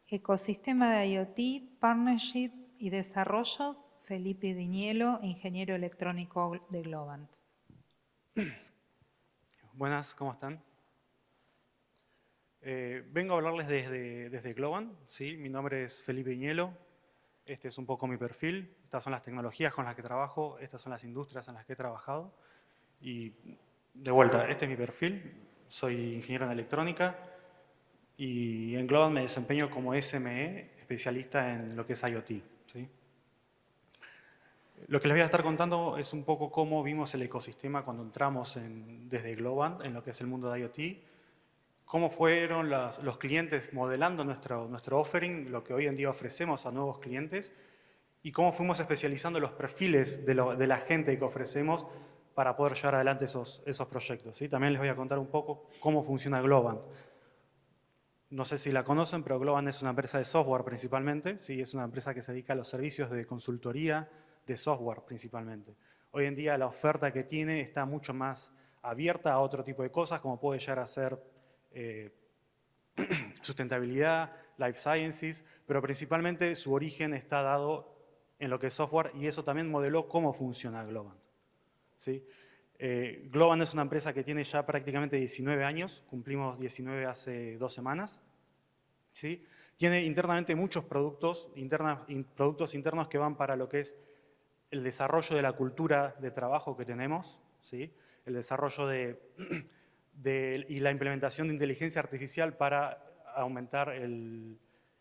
Ecosistema de IoT, Partnerships y Desarrollos, Felipe Diñelo, ingeniero electrónico de Globant. Buenas, ¿cómo están? Vengo a hablarles desde Globant, ¿sí? Mi nombre es Felipe Diñelo, este es un poco mi perfil, estas son las tecnologías con las que trabajo, estas son las industrias en las que he trabajado y de vuelta, este es mi perfil, soy ingeniero en electrónica y en Globant me desempeño como SME, especialista en lo que es IoT, ¿sí? Lo que les voy a estar contando es un poco cómo vimos el ecosistema cuando entramos desde Globant en lo que es el mundo de IoT, cómo fueron los clientes modelando nuestro offering, lo que hoy en día ofrecemos a nuevos clientes, y cómo fuimos especializando los perfiles de la gente que ofrecemos para poder llevar adelante esos proyectos, ¿sí? También les voy a contar un poco cómo funciona Globant. No sé si la conocen, pero Globant es una empresa de software principalmente, ¿sí? Es una empresa que se dedica a los servicios de consultoría de software principalmente. Hoy en día la oferta que tiene está mucho más abierta a otro tipo de cosas, como puede llegar a ser sustentabilidad, life sciences, pero principalmente su origen está dado en lo que es software y eso también modeló cómo funciona Globant, ¿sí? Globant es una empresa que tiene ya prácticamente 19 años, cumplimos 19 hace 2 semanas, ¿sí? Tiene internamente muchos productos internos que van para lo que es el desarrollo de la cultura de trabajo que tenemos, ¿sí? El desarrollo y la implementación de inteligencia artificial para aumentar el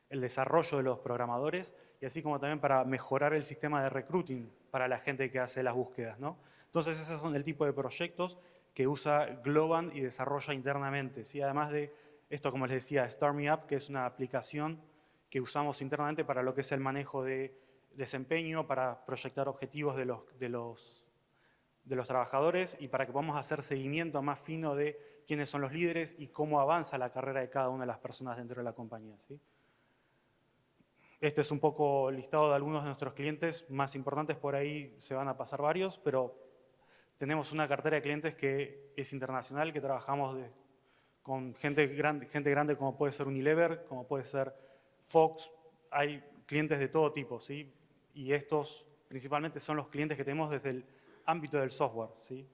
desarrollo de los programadores y así como también para mejorar el sistema de recruiting para la gente que hace las búsquedas, ¿no? Entonces, esos son el tipo de proyectos que usa Globant y desarrolla internamente, ¿sí? Además de esto, como les decía, Start Me Up, que es una aplicación que usamos internamente para lo que es el manejo de desempeño, para proyectar objetivos de los trabajadores y para que podamos hacer seguimiento más fino de quiénes son los líderes y cómo avanza la carrera de cada una de las personas dentro de la compañía, ¿sí? Este es un poco listado de algunos de nuestros clientes más importantes, por ahí se van a pasar varios, pero tenemos una cartera de clientes que es internacional, que trabajamos con gente grande como puede ser Unilever, como puede ser Fox, hay clientes de todo tipo, ¿sí? Y estos principalmente son los clientes que tenemos desde el ámbito del software, ¿sí?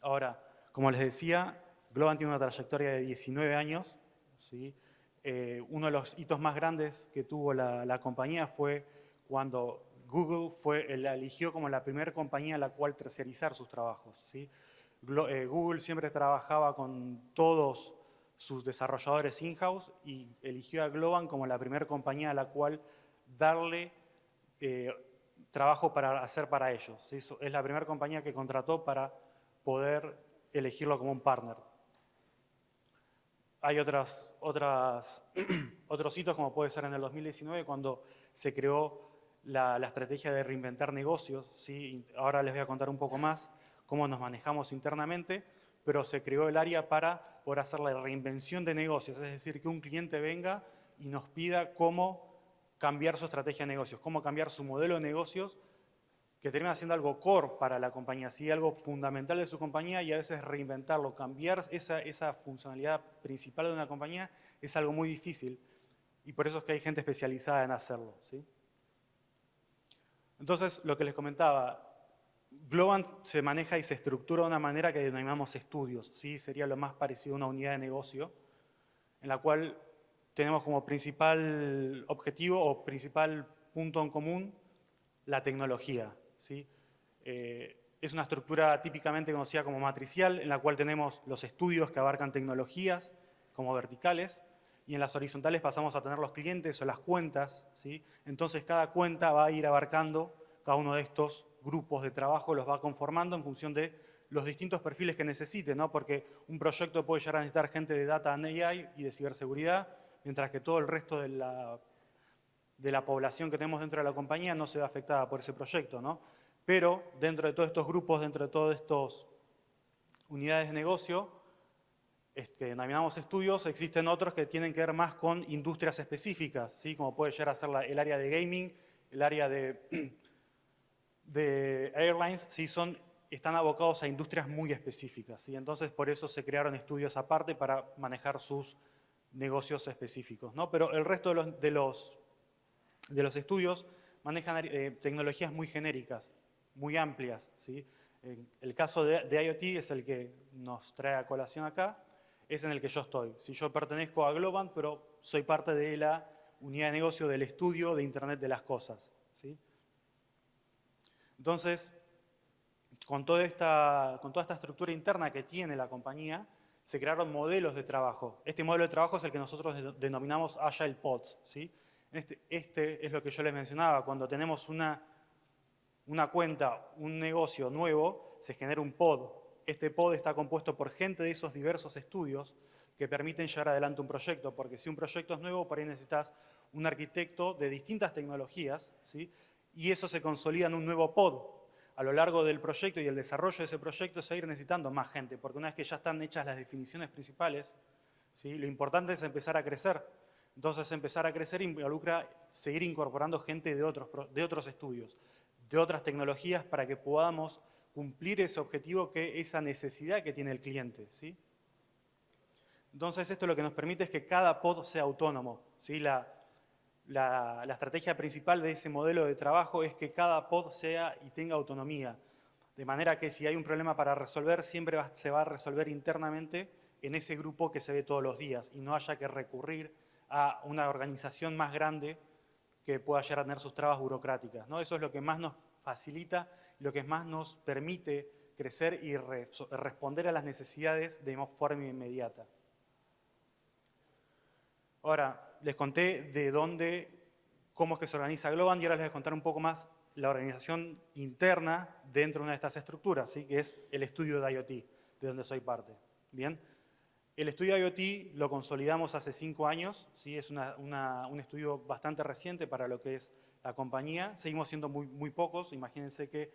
Ahora, como les decía, Globant tiene una trayectoria de 19 años, ¿sí? Uno de los hitos más grandes que tuvo la compañía fue cuando Google la eligió como la primera compañía a la cual terciarizar sus trabajos, ¿sí? Google siempre trabajaba con todos sus desarrolladores in-house y eligió a Globant como la primera compañía a la cual darle trabajo para hacer para ellos, ¿sí? Es la primera compañía que contrató para poder elegirlo como un partner. Hay otros hitos, como puede ser en el 2019, cuando se creó la estrategia de reinventar negocios, ¿sí? Ahora les voy a contar un poco más cómo nos manejamos internamente, pero se creó el área para poder hacer la reinvención de negocios, es decir, que un cliente venga y nos pida cómo cambiar su estrategia de negocios, cómo cambiar su modelo de negocios, que termina siendo algo core para la compañía, ¿sí? Algo fundamental de su compañía y a veces reinventarlo, cambiar esa funcionalidad principal de una compañía es algo muy difícil y por eso es que hay gente especializada en hacerlo, ¿sí? Entonces, lo que les comentaba, Globant se maneja y se estructura de una manera que denominamos estudios, ¿sí? Sería lo más parecido a una unidad de negocio, en la cual tenemos como principal objetivo o principal punto en común la tecnología, ¿sí? Es una estructura típicamente conocida como matricial, en la cual tenemos los estudios que abarcan tecnologías como verticales, y en las horizontales pasamos a tener los clientes o las cuentas, ¿sí? Entonces cada cuenta va a ir abarcando cada uno de estos grupos de trabajo, los va conformando en función de los distintos perfiles que necesite, ¿no? Porque un proyecto puede llegar a necesitar gente de Data and AI y de ciberseguridad, mientras que todo el resto de la población que tenemos dentro de la compañía no se ve afectada por ese proyecto, ¿no? Pero dentro de todos estos grupos, dentro de todas estas unidades de negocio, que denominamos estudios, existen otros que tienen que ver más con industrias específicas, ¿sí? Como puede llegar a ser el área de gaming, el área de airlines, ¿sí? Están abocados a industrias muy específicas, ¿sí? Entonces, por eso se crearon estudios aparte para manejar sus negocios específicos, ¿no? Pero el resto de los estudios manejan tecnologías muy genéricas, muy amplias, ¿sí? El caso de IoT es el que nos trae a colación acá, es en el que yo estoy. Si yo pertenezco a Globant, pero soy parte de la unidad de negocio del estudio de Internet de las cosas, ¿sí? Entonces, con toda esta estructura interna que tiene la compañía, se crearon modelos de trabajo. Este modelo de trabajo es el que nosotros denominamos Agile Pods, ¿sí? Este es lo que yo les mencionaba. Cuando tenemos una cuenta, un negocio nuevo, se genera un pod. Este pod está compuesto por gente de esos diversos estudios que permiten llevar adelante un proyecto, porque si un proyecto es nuevo, por ahí necesitas un arquitecto de distintas tecnologías, ¿sí? Y eso se consolida en un nuevo pod. A lo largo del proyecto y el desarrollo de ese proyecto se va a ir necesitando más gente, porque una vez que ya están hechas las definiciones principales, ¿sí? Lo importante es empezar a crecer. Entonces, empezar a crecer involucra seguir incorporando gente de otros estudios, de otras tecnologías, para que podamos cumplir ese objetivo, esa necesidad que tiene el cliente, ¿sí? Entonces, esto lo que nos permite es que cada pod sea autónomo, ¿sí? La estrategia principal de ese modelo de trabajo es que cada pod sea y tenga autonomía, de manera que si hay un problema para resolver, siempre se va a resolver internamente en ese grupo que se ve todos los días y no haya que recurrir a una organización más grande que pueda llegar a tener sus trabas burocráticas, ¿no? Eso es lo que más nos facilita, lo que más nos permite crecer y responder a las necesidades de forma inmediata. Ahora, les conté cómo es que se organiza Globant y ahora les voy a contar un poco más la organización interna dentro de una de estas estructuras, ¿sí? Que es el estudio de IoT, de donde soy parte. Bien. El estudio de IoT lo consolidamos hace 5 años, ¿sí? Es un estudio bastante reciente para lo que es la compañía. Seguimos siendo muy pocos, imagínense que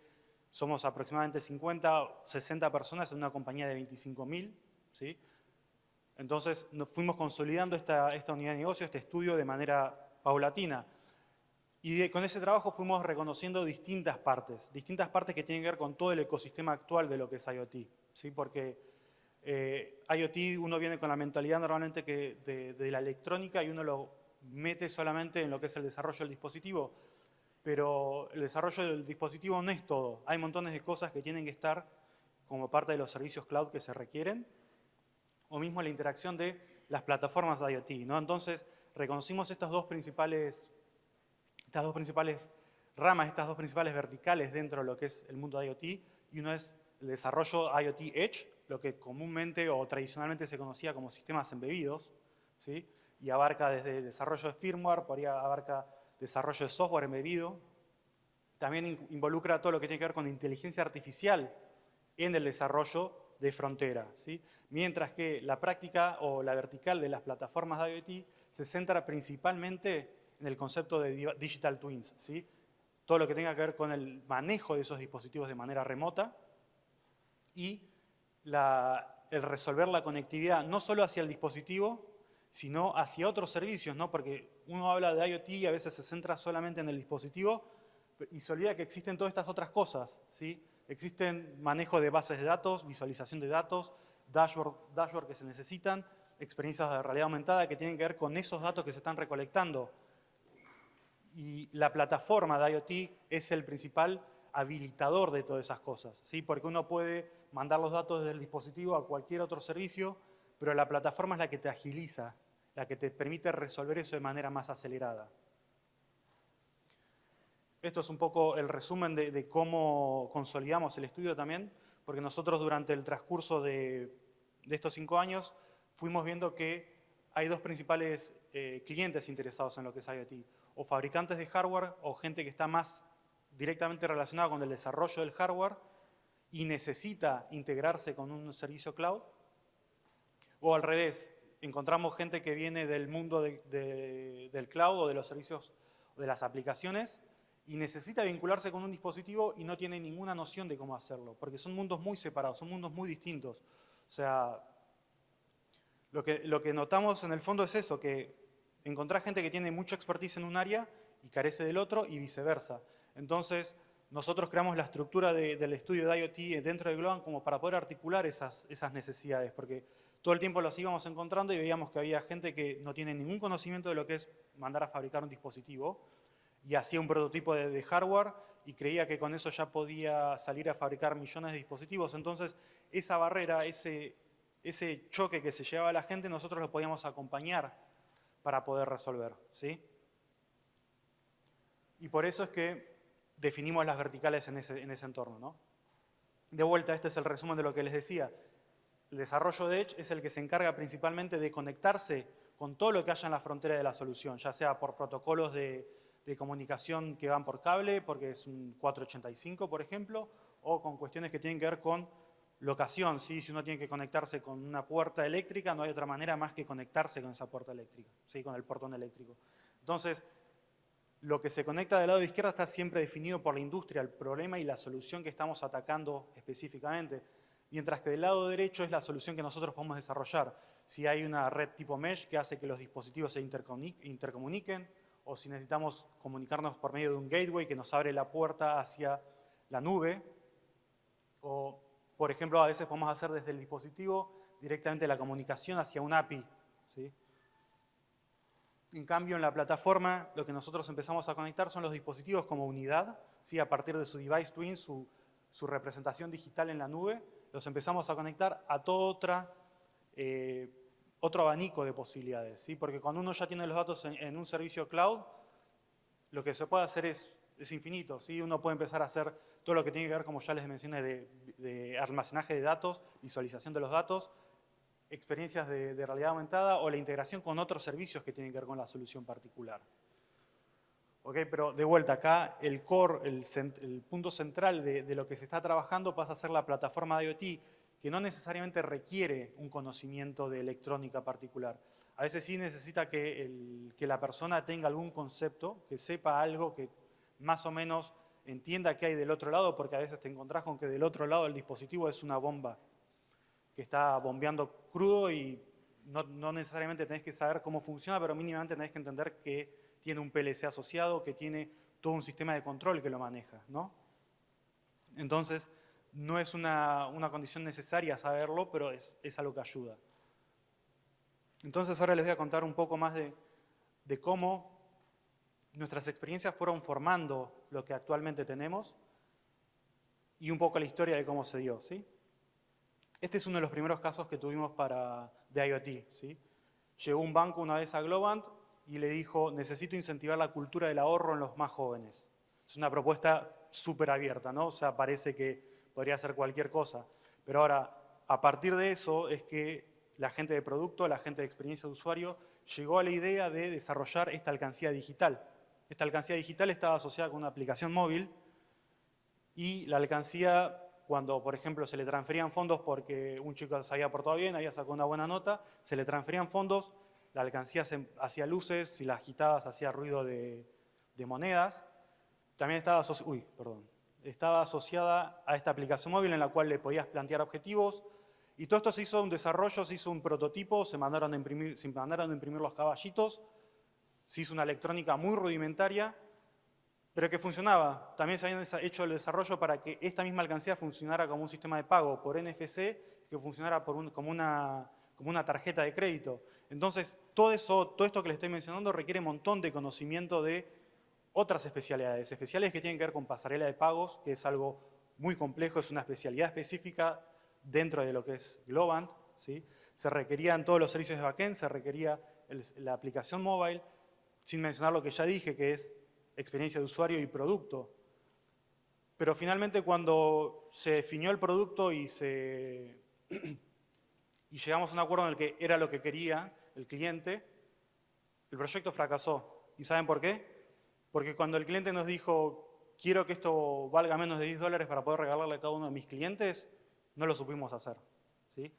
somos aproximadamente 50 o 60 personas en una compañía de 25.000, ¿sí? Entonces nos fuimos consolidando esta unidad de negocio, este estudio de manera paulatina. Y con ese trabajo fuimos reconociendo distintas partes que tienen que ver con todo el ecosistema actual de lo que es IoT, ¿sí? Porque IoT uno viene con la mentalidad normalmente de la electrónica y uno lo mete solamente en lo que es el desarrollo del dispositivo, pero el desarrollo del dispositivo no es todo. Hay montones de cosas que tienen que estar como parte de los servicios cloud que se requieren, o mismo la interacción de las plataformas de IoT, ¿no? Entonces, reconocimos estas dos principales ramas, estas dos principales verticales dentro de lo que es el mundo de IoT, y uno es el desarrollo IoT Edge, lo que comúnmente o tradicionalmente se conocía como sistemas embebidos, ¿sí? Y abarca desde el desarrollo de firmware, por ahí abarca desarrollo de software embebido. También involucra todo lo que tiene que ver con inteligencia artificial en el desarrollo de frontera, ¿sí? Mientras que la práctica o la vertical de las plataformas de IoT se centra principalmente en el concepto de digital twins, ¿sí? Todo lo que tenga que ver con el manejo de esos dispositivos de manera remota y el resolver la conectividad no solo hacia el dispositivo, sino hacia otros servicios, ¿no? Porque uno habla de IoT y a veces se centra solamente en el dispositivo y se olvida que existen todas estas otras cosas, ¿sí? Existen manejo de bases de datos, visualización de datos, dashboard que se necesitan, experiencias de realidad aumentada que tienen que ver con esos datos que se están recolectando. Y la plataforma de IoT es el principal habilitador de todas esas cosas, ¿sí? Porque uno puede mandar los datos desde el dispositivo a cualquier otro servicio, pero la plataforma es la que te agiliza, la que te permite resolver eso de manera más acelerada. Esto es un poco el resumen de cómo consolidamos el estudio también, porque nosotros durante el transcurso de estos 5 años fuimos viendo que hay dos principales clientes interesados en lo que es IoT, o fabricantes de hardware o gente que está más directamente relacionada con el desarrollo del hardware y necesita integrarse con un servicio cloud, o al revés, encontramos gente que viene del mundo del cloud o de los servicios o de las aplicaciones y necesita vincularse con un dispositivo y no tiene ninguna noción de cómo hacerlo, porque son mundos muy separados, son mundos muy distintos. O sea, lo que notamos en el fondo es eso, que encontrar gente que tiene mucha expertise en un área y carece del otro y viceversa. Entonces, nosotros creamos la estructura del estudio de IoT dentro de Globant como para poder articular esas necesidades, porque todo el tiempo los íbamos encontrando y veíamos que había gente que no tiene ningún conocimiento de lo que es mandar a fabricar un dispositivo y hacía un prototipo de hardware y creía que con eso ya podía salir a fabricar millones de dispositivos. Entonces, esa barrera, ese choque que se llevaba a la gente, nosotros lo podíamos acompañar para poder resolver, ¿sí? Y por eso es que definimos las verticales en ese entorno, ¿no? De vuelta, este es el resumen de lo que les decía. El desarrollo de Edge es el que se encarga principalmente de conectarse con todo lo que haya en la frontera de la solución, ya sea por protocolos de comunicación que van por cable, porque es un 485, por ejemplo, o con cuestiones que tienen que ver con locación, ¿sí? Si uno tiene que conectarse con una puerta eléctrica, no hay otra manera más que conectarse con esa puerta eléctrica, ¿sí? Con el portón eléctrico. Entonces, lo que se conecta del lado de izquierda está siempre definido por la industria, el problema y la solución que estamos atacando específicamente, mientras que del lado derecho es la solución que nosotros podemos desarrollar. Si hay una red tipo mesh que hace que los dispositivos se intercomuniquen, o si necesitamos comunicarnos por medio de un gateway que nos abre la puerta hacia la nube, o, por ejemplo, a veces podemos hacer desde el dispositivo directamente la comunicación hacia un API, ¿sí? En cambio, en la plataforma, lo que nosotros empezamos a conectar son los dispositivos como unidad, ¿sí? A partir de su device twin, su representación digital en la nube, los empezamos a conectar a todo otro abanico de posibilidades, ¿sí? Porque cuando uno ya tiene los datos en un servicio cloud, lo que se puede hacer es infinito, ¿sí? Uno puede empezar a hacer todo lo que tiene que ver, como ya les mencioné, de almacenaje de datos, visualización de los datos, experiencias de realidad aumentada o la integración con otros servicios que tienen que ver con la solución particular. ¿Ok? Pero de vuelta, acá el core, el punto central de lo que se está trabajando pasa a ser la plataforma de IoT, que no necesariamente requiere un conocimiento de electrónica particular. A veces sí necesita que la persona tenga algún concepto, que sepa algo, que más o menos entienda qué hay del otro lado, porque a veces te encontrás con que del otro lado del dispositivo es una bomba que está bombeando crudo y no necesariamente tenés que saber cómo funciona, pero mínimamente tenés que entender que tiene un PLC asociado, que tiene todo un sistema de control que lo maneja, ¿no? Entonces, no es una condición necesaria saberlo, pero es algo que ayuda. Entonces, ahora les voy a contar un poco más de cómo nuestras experiencias fueron formando lo que actualmente tenemos y un poco la historia de cómo se dio, ¿sí? Este es uno de los primeros casos que tuvimos de IoT, ¿sí? Llegó un banco una vez a Globant y le dijo, necesito incentivar la cultura del ahorro en los más jóvenes. Es una propuesta súper abierta, ¿no? O sea, parece que podría ser cualquier cosa. Pero ahora, a partir de eso, es que la gente de producto, la gente de experiencia de usuario, llegó a la idea de desarrollar esta alcancía digital. Esta alcancía digital estaba asociada con una aplicación móvil y la alcancía, cuando, por ejemplo, se le transferían fondos porque un chico se había portado bien, había sacado una buena nota, se le transferían fondos, la alcancía hacía luces, si la agitabas hacía ruido de monedas. También estaba asociada a esta aplicación móvil en la cual le podías plantear objetivos. Y todo esto se hizo un desarrollo, se hizo un prototipo, se mandaron a imprimir los caballitos, se hizo una electrónica muy rudimentaria, pero que funcionaba. También se habían hecho el desarrollo para que esta misma alcancía funcionara como un sistema de pago por NFC, que funcionara como una tarjeta de crédito. Entonces, todo esto que les estoy mencionando requiere un montón de conocimiento de otras especialidades que tienen que ver con pasarela de pagos, que es algo muy complejo, es una especialidad específica dentro de lo que es Globant, ¿sí? Se requerían todos los servicios de backend, se requería la aplicación mobile, sin mencionar lo que ya dije, que es experiencia de usuario y producto. Pero finalmente cuando se definió el producto y llegamos a un acuerdo en el que era lo que quería el cliente, el proyecto fracasó. ¿Y saben por qué? Porque cuando el cliente nos dijo, quiero que esto valga menos de $10 para poder regalarle a cada uno de mis clientes, no lo supimos hacer, ¿sí?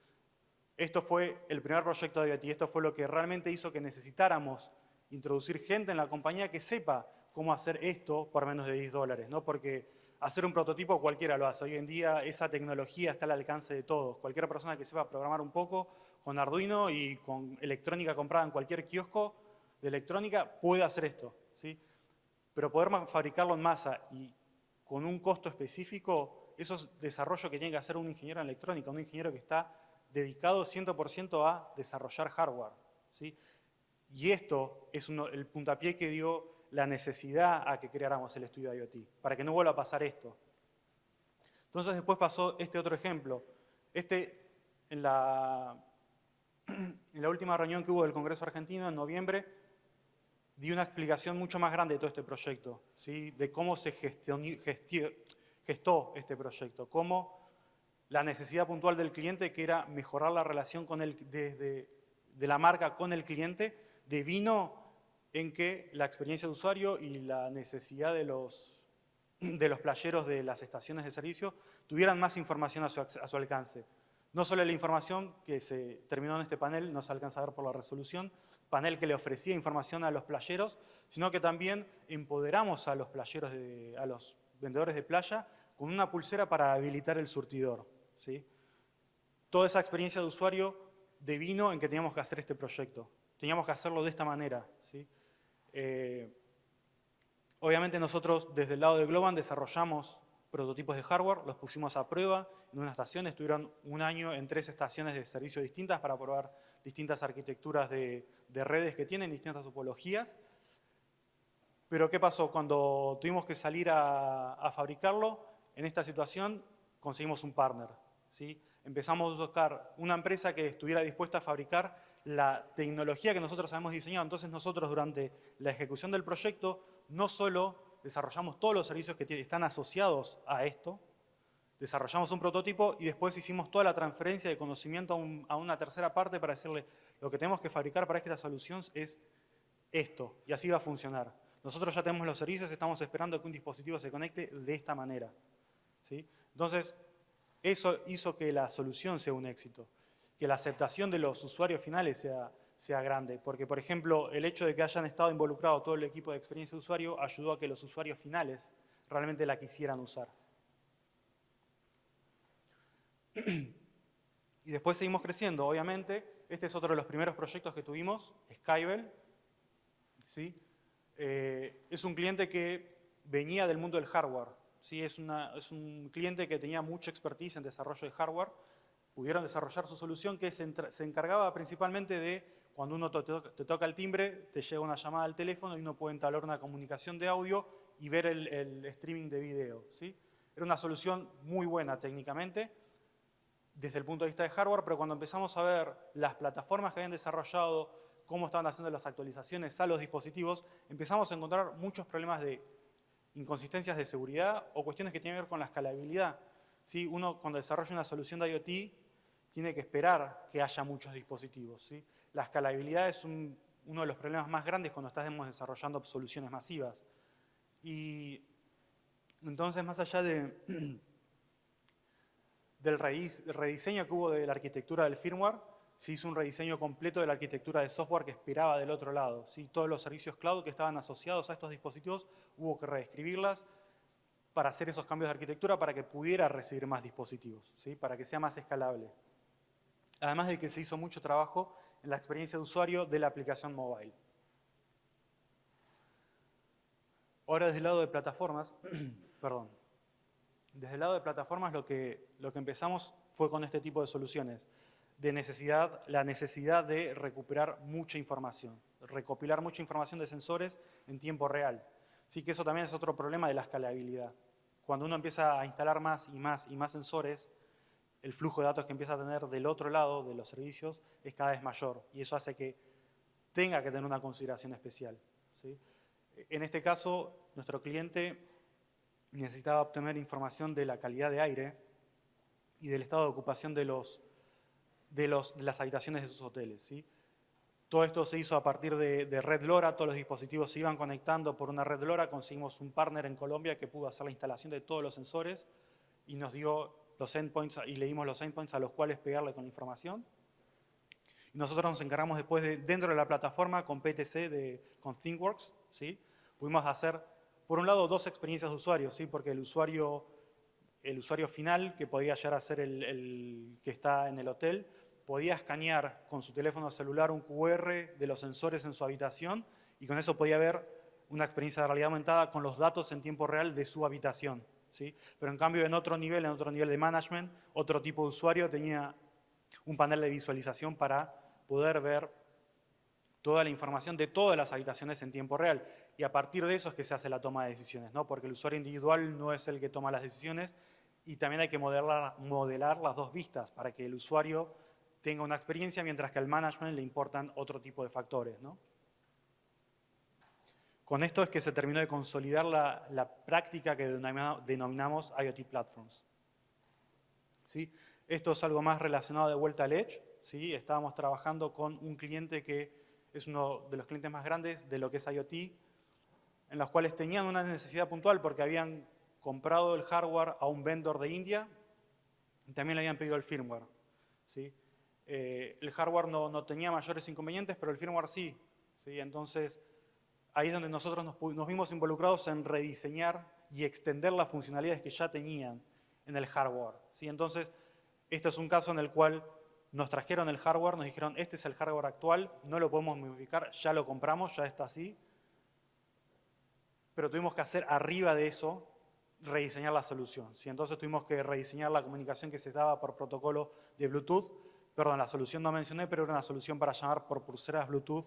Esto fue el primer proyecto de IoT y esto fue lo que realmente hizo que necesitáramos introducir gente en la compañía que sepa cómo hacer esto por menos de $10, ¿no? Porque hacer un prototipo cualquiera lo hace. Hoy en día esa tecnología está al alcance de todos. Cualquier persona que sepa programar un poco con Arduino y con electrónica comprada en cualquier kiosco de electrónica puede hacer esto, ¿sí? Pero poder fabricarlo en masa y con un costo específico, eso es desarrollo que tiene que hacer un ingeniero en electrónica, un ingeniero que está dedicado 100% a desarrollar hardware, ¿sí? Y esto es el puntapié que dio la necesidad a que creáramos el estudio IoT, para que no vuelva a pasar esto. Entonces después pasó este otro ejemplo. En la última reunión que hubo del Congreso Argentino, en noviembre, di una explicación mucho más grande de todo este proyecto, ¿sí? De cómo se gestó este proyecto, cómo la necesidad puntual del cliente, que era mejorar la relación con de la marca con el cliente, devino en que la experiencia de usuario y la necesidad de los playeros de las estaciones de servicio tuvieran más información a su alcance. No solo la información que se terminó en este panel, no se alcanza a ver por la resolución, panel que le ofrecía información a los playeros, sino que también empoderamos a los playeros, a los vendedores de playa, con una pulsera para habilitar el surtidor, ¿sí? Toda esa experiencia de usuario devino en que teníamos que hacer este proyecto. Teníamos que hacerlo de esta manera, ¿sí? Obviamente nosotros desde el lado de Globant desarrollamos prototipos de hardware, los pusimos a prueba en una estación, estuvieron un año en 3 estaciones de servicio distintas para probar distintas arquitecturas de redes que tienen, distintas topologías. Pero ¿qué pasó? Cuando tuvimos que salir a fabricarlo, en esta situación conseguimos un partner, ¿sí? Empezamos a buscar una empresa que estuviera dispuesta a fabricar la tecnología que nosotros habíamos diseñado. Entonces nosotros durante la ejecución del proyecto no solo desarrollamos todos los servicios que están asociados a esto, desarrollamos un prototipo y después hicimos toda la transferencia de conocimiento a una tercera parte para decirle lo que tenemos que fabricar para esta solución es esto, y así va a funcionar. Nosotros ya tenemos los servicios, estamos esperando que un dispositivo se conecte de esta manera, ¿sí? Entonces, eso hizo que la solución sea un éxito, que la aceptación de los usuarios finales sea grande, porque, por ejemplo, el hecho de que hayan estado involucrados todo el equipo de experiencia de usuario ayudó a que los usuarios finales realmente la quisieran usar. Y después seguimos creciendo, obviamente. Este es otro de los primeros proyectos que tuvimos, Skybell, ¿sí? Es un cliente que venía del mundo del hardware, ¿sí? Es un cliente que tenía mucha expertise en desarrollo de hardware. Pudieron desarrollar su solución que se encargaba principalmente de cuando uno te toca el timbre, te llega una llamada al teléfono y uno puede entablar una comunicación de audio y ver el streaming de video, ¿sí? Era una solución muy buena técnicamente desde el punto de vista de hardware, pero cuando empezamos a ver las plataformas que habían desarrollado, cómo estaban haciendo las actualizaciones a los dispositivos, empezamos a encontrar muchos problemas de inconsistencias de seguridad o cuestiones que tienen que ver con la escalabilidad, ¿sí? Uno cuando desarrolla una solución de IoT tiene que esperar que haya muchos dispositivos, ¿sí? La escalabilidad es uno de los problemas más grandes cuando estamos desarrollando soluciones masivas. Y entonces, más allá del rediseño que hubo de la arquitectura del firmware, se hizo un rediseño completo de la arquitectura de software que esperaba del otro lado, ¿sí? Todos los servicios cloud que estaban asociados a estos dispositivos hubo que reescribirlas para hacer esos cambios de arquitectura para que pudiera recibir más dispositivos, ¿sí? Para que sea más escalable. Además de que se hizo mucho trabajo en la experiencia de usuario de la aplicación mobile. Ahora desde el lado de plataformas, perdón. Desde el lado de plataformas lo que empezamos fue con este tipo de soluciones. La necesidad de recuperar mucha información, recopilar mucha información de sensores en tiempo real. Sí que eso también es otro problema de la escalabilidad. Cuando uno empieza a instalar más y más y más sensores, el flujo de datos que empieza a tener del otro lado de los servicios es cada vez mayor y eso hace que tenga que tener una consideración especial, ¿sí? En este caso, nuestro cliente necesitaba obtener información de la calidad de aire y del estado de ocupación de las habitaciones de sus hoteles, ¿sí? Todo esto se hizo a partir de red LoRa, todos los dispositivos se iban conectando por una red LoRa, conseguimos un partner en Colombia que pudo hacer la instalación de todos los sensores y nos dio los endpoints y le dimos los endpoints a los cuales pegarle con información. Y nosotros nos encargamos después dentro de la plataforma con PTC, con ThinkWorks, ¿sí? Pudimos hacer, por un lado, 2 experiencias de usuario, ¿sí? Porque el usuario final, que podía llegar a ser el que está en el hotel, podía escanear con su teléfono celular un QR de los sensores en su habitación y con eso podía ver una experiencia de realidad aumentada con los datos en tiempo real de su habitación, ¿sí? Pero en cambio en otro nivel de management, otro tipo de usuario tenía un panel de visualización para poder ver toda la información de todas las habitaciones en tiempo real. Y a partir de eso es que se hace la toma de decisiones, ¿no? Porque el usuario individual no es el que toma las decisiones y también hay que modelar las dos vistas para que el usuario tenga una experiencia, mientras que al management le importan otro tipo de factores, ¿no? Con esto es que se terminó de consolidar la práctica que denominamos IoT Platforms. ¿Sí? Esto es algo más relacionado de vuelta al Edge. ¿Sí? Estábamos trabajando con un cliente que es uno de los clientes más grandes de lo que es IoT, en los cuales tenían una necesidad puntual porque habían comprado el hardware a un vendor de India y también le habían pedido el firmware. ¿Sí? El hardware no tenía mayores inconvenientes, pero el firmware sí. ¿Sí? Entonces, ahí es donde nosotros nos vimos involucrados en rediseñar y extender las funcionalidades que ya tenían en el hardware. ¿Sí? Entonces, este es un caso en el cual nos trajeron el hardware, nos dijeron, este es el hardware actual, no lo podemos modificar, ya lo compramos, ya está así. Pero tuvimos que hacer arriba de eso, rediseñar la solución. ¿Sí? Entonces tuvimos que rediseñar la comunicación que se daba por protocolo de Bluetooth. Perdón, la solución no mencioné, pero era una solución para llamar por pulseras Bluetooth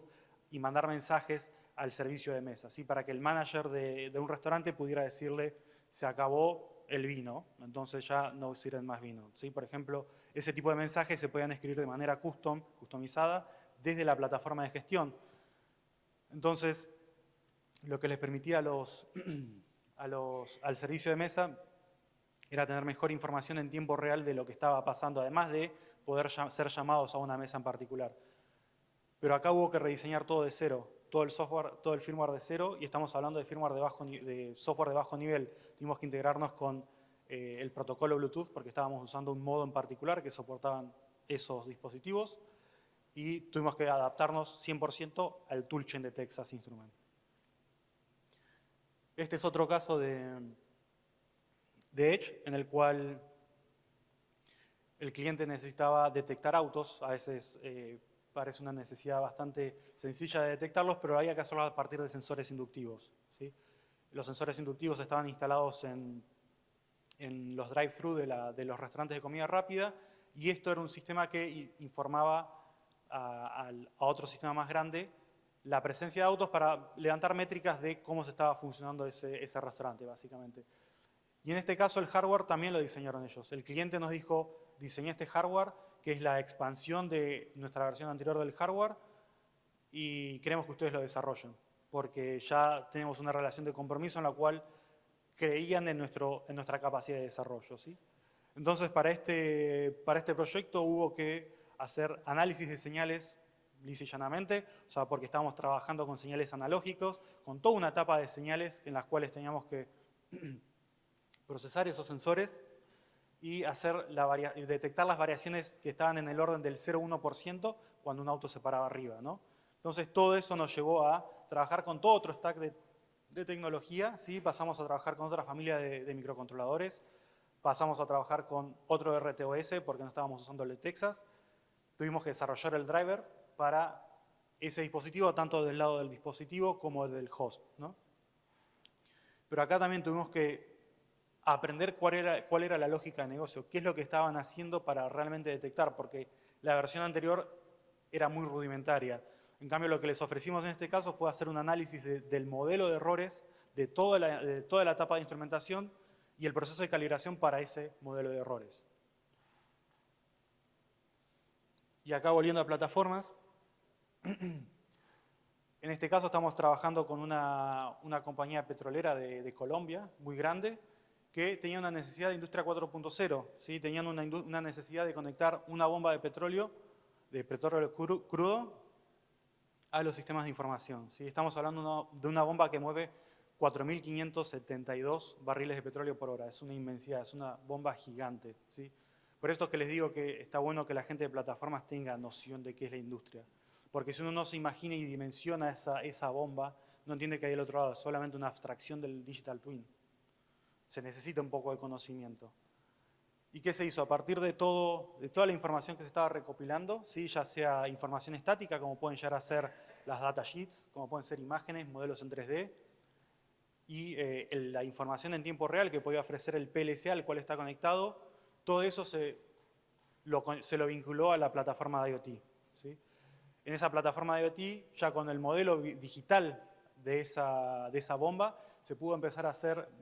y mandar mensajes al servicio de mesa, ¿sí? Para que el manager de un restaurante pudiera decirle, se acabó el vino, entonces ya no sirven más vino. ¿Sí? Por ejemplo, ese tipo de mensajes se podían escribir de manera customizada desde la plataforma de gestión. Entonces, lo que les permitía al servicio de mesa era tener mejor información en tiempo real de lo que estaba pasando, además de poder ser llamados a una mesa en particular. Pero acá hubo que rediseñar todo de cero, todo el software, todo el firmware de cero, y estamos hablando de firmware de software de bajo nivel. Tuvimos que integrarnos con el protocolo Bluetooth porque estábamos usando un modo en particular que soportaban esos dispositivos y tuvimos que adaptarnos 100% al toolchain de Texas Instruments. Este es otro caso de Edge en el cual el cliente necesitaba detectar autos. A veces parece una necesidad bastante sencilla de detectarlos, pero había que hacerlo a partir de sensores inductivos. ¿Sí? Los sensores inductivos estaban instalados en los drive-thru de los restaurantes de comida rápida y esto era un sistema que informaba a otro sistema más grande la presencia de autos para levantar métricas de cómo se estaba funcionando ese restaurante, básicamente. Y en este caso el hardware también lo diseñaron ellos. El cliente nos dijo, diseñé este hardware, que es la expansión de nuestra versión anterior del hardware, y queremos que ustedes lo desarrollen, porque ya tenemos una relación de compromiso en la cual creían en nuestra capacidad de desarrollo. ¿Sí? Entonces, para este proyecto hubo que hacer análisis de señales lisa y llanamente, o sea, porque estábamos trabajando con señales analógicos, con toda una etapa de señales en las cuales teníamos que procesar esos sensores y detectar las variaciones que estaban en el orden del 0,1% cuando un auto se paraba arriba, ¿no? Entonces, todo eso nos llevó a trabajar con todo otro stack de tecnología, ¿sí? Pasamos a trabajar con otra familia de microcontroladores, pasamos a trabajar con otro RTOS porque no estábamos usando el de Texas, tuvimos que desarrollar el driver para ese dispositivo, tanto del lado del dispositivo como del host, ¿no? Pero acá también tuvimos que aprender cuál era la lógica de negocio, qué es lo que estaban haciendo para realmente detectar, porque la versión anterior era muy rudimentaria. En cambio, lo que les ofrecimos en este caso fue hacer un análisis del modelo de errores de toda la etapa de instrumentación y el proceso de calibración para ese modelo de errores. Y acá volviendo a plataformas, en este caso estamos trabajando con una compañía petrolera de Colombia, muy grande, que tenía una necesidad de industria 4.0, ¿sí? Tenían una necesidad de conectar una bomba de petróleo crudo, a los sistemas de información. ¿Sí? Estamos hablando de una bomba que mueve 4.572 barriles de petróleo por hora. Es una inmensidad, es una bomba gigante. ¿Sí? Por esto es que les digo que está bueno que la gente de plataformas tenga noción de qué es la industria. Porque si uno no se imagina y dimensiona esa bomba, no entiende que hay del otro lado, es solamente una abstracción del digital twin. Se necesita un poco de conocimiento. ¿Y qué se hizo? A partir de toda la información que se estaba recopilando, ¿sí? Ya sea información estática, como pueden llegar a ser las datasheets, como pueden ser imágenes, modelos en 3D, y la información en tiempo real que podía ofrecer el PLC al cual está conectado, todo eso se lo vinculó a la plataforma de IoT, ¿sí? En esa plataforma de IoT, ya con el modelo digital de esa bomba, se pudo empezar a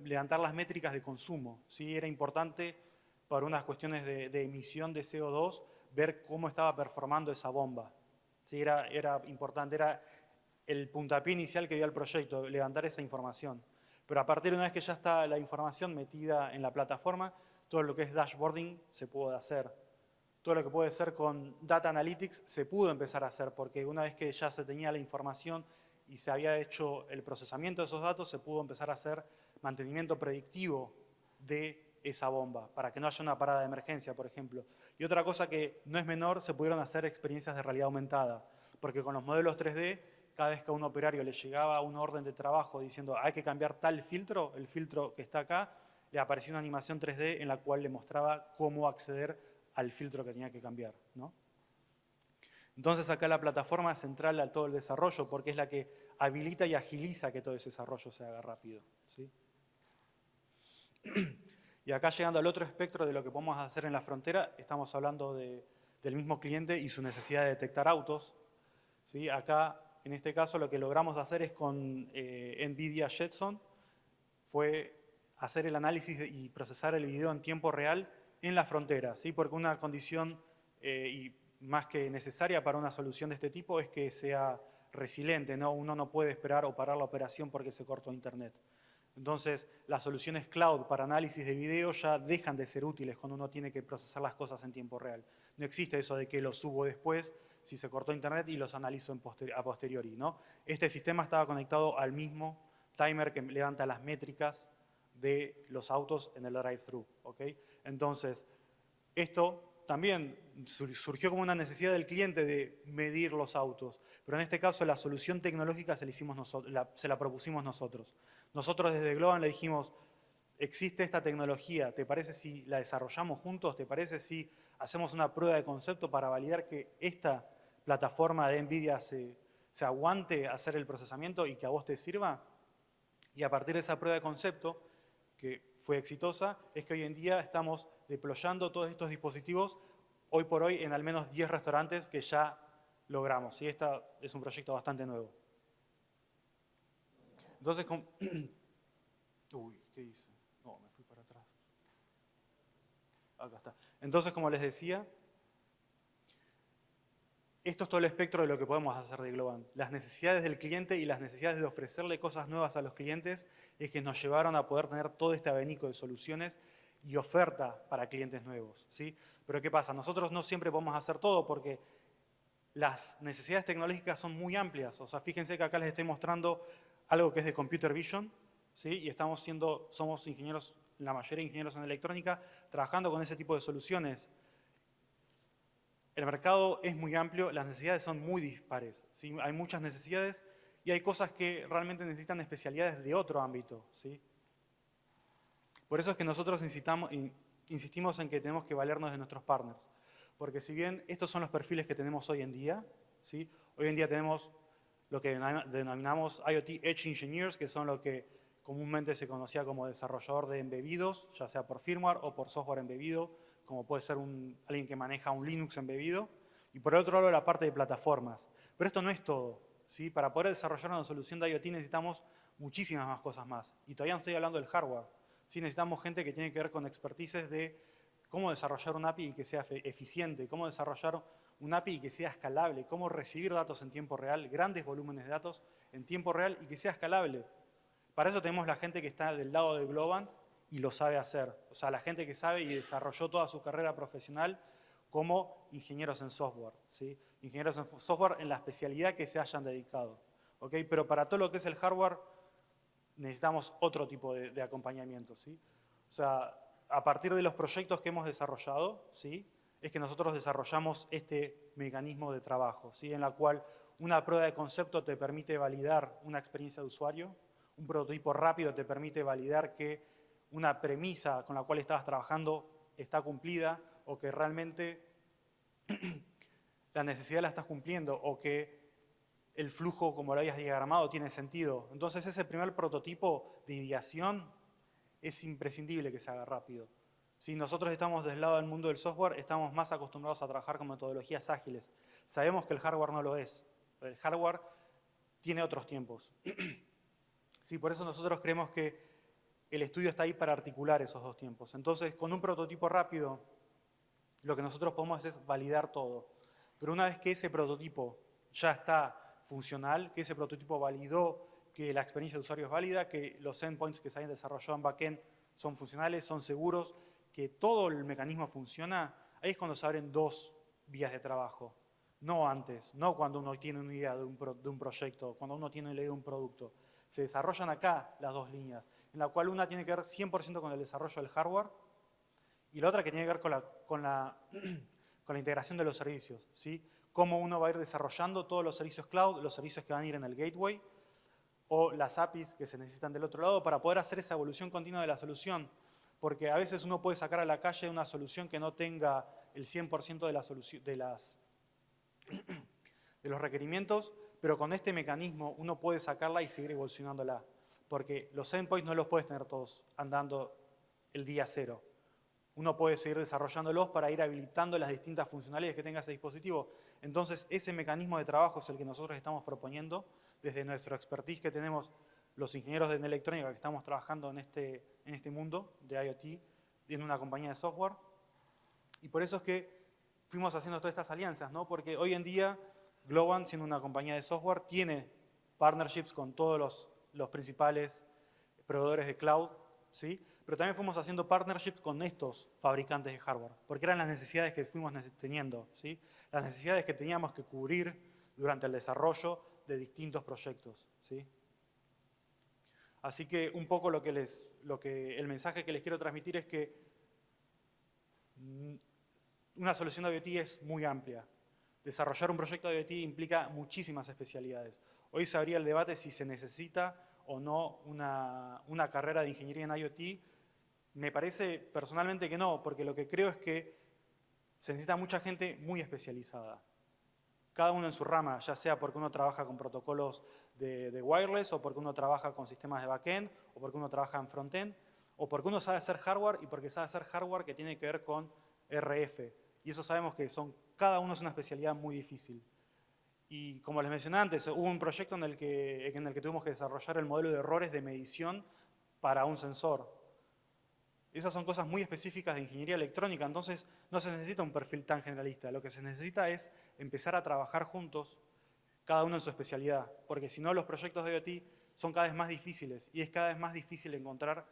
levantar las métricas de consumo, ¿sí? Era importante para unas cuestiones de emisión de CO2 ver cómo estaba performando esa bomba, ¿sí? Era importante, era el puntapié inicial que dio al proyecto, levantar esa información. Pero a partir de una vez que ya está la información metida en la plataforma, todo lo que es dashboarding se puede hacer. Todo lo que puede ser con Data Analytics se pudo empezar a hacer, porque una vez que ya se tenía la información y se había hecho el procesamiento de esos datos, se pudo empezar a hacer mantenimiento predictivo de esa bomba, para que no haya una parada de emergencia, por ejemplo. Y otra cosa que no es menor, se pudieron hacer experiencias de realidad aumentada, porque con los modelos 3D, cada vez que a un operario le llegaba una orden de trabajo diciendo hay que cambiar tal filtro, el filtro que está acá, le aparecía una animación 3D en la cual le mostraba cómo acceder al filtro que tenía que cambiar, ¿no? Entonces acá la plataforma es central a todo el desarrollo porque es la que habilita y agiliza que todo ese desarrollo se haga rápido, ¿sí? Y acá llegando al otro espectro de lo que podemos hacer en la frontera, estamos hablando del mismo cliente y su necesidad de detectar autos, ¿sí? Acá, en este caso, lo que logramos hacer es con NVIDIA Jetson, fue hacer el análisis y procesar el video en tiempo real en la frontera, ¿sí? Porque una condición y más que necesaria para una solución de este tipo es que sea resiliente, ¿no? Uno no puede esperar o parar la operación porque se cortó internet. Entonces, las soluciones cloud para análisis de video ya dejan de ser útiles cuando uno tiene que procesar las cosas en tiempo real. No existe eso de que los subo después si se cortó internet y los analizo a posteriori, ¿no? Este sistema estaba conectado al mismo timer que levanta las métricas de los autos en el drive-thru, ¿ok? Entonces, esto también surgió como una necesidad del cliente de medir los autos, pero en este caso la solución tecnológica se la propusimos nosotros. Nosotros desde Globant le dijimos, existe esta tecnología, ¿te parece si la desarrollamos juntos? ¿Te parece si hacemos una prueba de concepto para validar que esta plataforma de NVIDIA se aguante a hacer el procesamiento y que a vos te sirva? Y a partir de esa prueba de concepto, que fue exitosa, es que hoy en día estamos deployando todos estos dispositivos, hoy por hoy en al menos 10 restaurantes que ya logramos. Y este es un proyecto bastante nuevo. Entonces, uy, ¿qué hice? No, me fui para atrás. Acá está. Entonces, como les decía, esto es todo el espectro de lo que podemos hacer de Globant. Las necesidades del cliente y las necesidades de ofrecerle cosas nuevas a los clientes es que nos llevaron a poder tener todo este abanico de soluciones y oferta para clientes nuevos, ¿sí? Pero ¿qué pasa? Nosotros no siempre podemos hacer todo porque las necesidades tecnológicas son muy amplias. O sea, fíjense que acá les estoy mostrando algo que es de Computer Vision, ¿sí? Y somos ingenieros, la mayoría ingenieros en electrónica, trabajando con ese tipo de soluciones. El mercado es muy amplio, las necesidades son muy dispares, ¿sí? Hay muchas necesidades y hay cosas que realmente necesitan especialidades de otro ámbito, ¿sí? Por eso es que nosotros insistimos en que tenemos que valernos de nuestros partners. Porque si bien estos son los perfiles que tenemos hoy en día, ¿sí? Hoy en día tenemos lo que denominamos IoT Edge Engineers, que son lo que comúnmente se conocía como desarrollador de embebidos, ya sea por firmware o por software embebido, como puede ser alguien que maneja un Linux embebido. Y por el otro lado, la parte de plataformas. Pero esto no es todo, ¿sí? Para poder desarrollar una solución de IoT necesitamos muchísimas más cosas más. Y todavía no estoy hablando del hardware. Sí, necesitamos gente que tiene que ver con expertices de cómo desarrollar un API que sea eficiente, cómo desarrollar un API que sea escalable, cómo recibir datos en tiempo real, grandes volúmenes de datos en tiempo real y que sea escalable. Para eso tenemos la gente que está del lado de Globant y lo sabe hacer. O sea, la gente que sabe y desarrolló toda su carrera profesional como ingenieros en software, ¿sí? Ingenieros en software en la especialidad que se hayan dedicado, ¿ok? Pero para todo lo que es el hardware necesitamos otro tipo de acompañamiento, ¿sí? O sea, a partir de los proyectos que hemos desarrollado, ¿sí? Es que nosotros desarrollamos este mecanismo de trabajo, ¿sí? En la cual una prueba de concepto te permite validar una experiencia de usuario, un prototipo rápido te permite validar que una premisa con la cual estabas trabajando está cumplida o que realmente la necesidad la estás cumpliendo o que el flujo, como lo habías diagramado, tiene sentido. Entonces, ese primer prototipo de ideación es imprescindible que se haga rápido. Si nosotros estamos del lado del mundo del software, estamos más acostumbrados a trabajar con metodologías ágiles. Sabemos que el hardware no lo es. El hardware tiene otros tiempos. Sí, por eso nosotros creemos que el estudio está ahí para articular esos dos tiempos. Entonces, con un prototipo rápido, lo que nosotros podemos hacer es validar todo. Pero una vez que ese prototipo ya está funcional, que ese prototipo validó que la experiencia de usuario es válida, que los endpoints que se hayan desarrollado en backend son funcionales, son seguros, que todo el mecanismo funciona, ahí es cuando se abren dos vías de trabajo. No antes, no cuando uno tiene una idea de un proyecto, cuando uno tiene una idea de un producto. Se desarrollan acá las dos líneas, en la cual una tiene que ver 100% con el desarrollo del hardware y la otra que tiene que ver con la integración de los servicios, ¿sí? Cómo uno va a ir desarrollando todos los servicios cloud, los servicios que van a ir en el gateway, o las APIs que se necesitan del otro lado para poder hacer esa evolución continua de la solución. Porque a veces uno puede sacar a la calle una solución que no tenga el 100% de los requerimientos, pero con este mecanismo uno puede sacarla y seguir evolucionándola. Porque los endpoints no los puedes tener todos andando el día cero. Uno puede seguir desarrollándolos para ir habilitando las distintas funcionalidades que tenga ese dispositivo. Entonces, ese mecanismo de trabajo es el que nosotros estamos proponiendo desde nuestro expertise que tenemos los ingenieros de electrónica que estamos trabajando en este mundo de IoT, en una compañía de software. Y por eso es que fuimos haciendo todas estas alianzas, ¿no? Porque hoy en día Globant, siendo una compañía de software, tiene partnerships con todos los principales proveedores de cloud, ¿sí? Pero también fuimos haciendo partnerships con estos fabricantes de hardware, porque eran las necesidades que fuimos teniendo, ¿sí? Las necesidades que teníamos que cubrir durante el desarrollo de distintos proyectos, ¿sí? Así que un poco el mensaje que les quiero transmitir es que una solución de IoT es muy amplia. Desarrollar un proyecto de IoT implica muchísimas especialidades. Hoy se abría el debate si se necesita o no una carrera de ingeniería en IoT. Me parece personalmente que no, porque lo que creo es que se necesita mucha gente muy especializada. Cada uno en su rama, ya sea porque uno trabaja con protocolos de wireless, o porque uno trabaja con sistemas de backend, o porque uno trabaja en frontend, o porque uno sabe hacer hardware y porque sabe hacer hardware que tiene que ver con RF. Y eso sabemos que cada uno es una especialidad muy difícil. Y como les mencioné antes, hubo un proyecto en el que tuvimos que desarrollar el modelo de errores de medición para un sensor. Esas son cosas muy específicas de ingeniería electrónica, entonces no se necesita un perfil tan generalista. Lo que se necesita es empezar a trabajar juntos, cada uno en su especialidad, porque si no los proyectos de IoT son cada vez más difíciles y es cada vez más difícil encontrar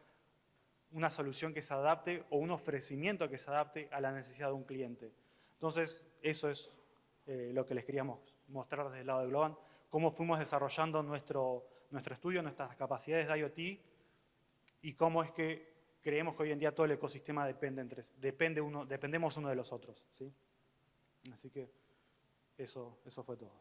una solución que se adapte o un ofrecimiento que se adapte a la necesidad de un cliente. Entonces, eso es lo que les queríamos mostrar desde el lado de Globant, cómo fuimos desarrollando nuestro estudio, nuestras capacidades de IoT y cómo es que creemos que hoy en día todo el ecosistema dependemos uno de los otros, ¿sí? Así que eso fue todo.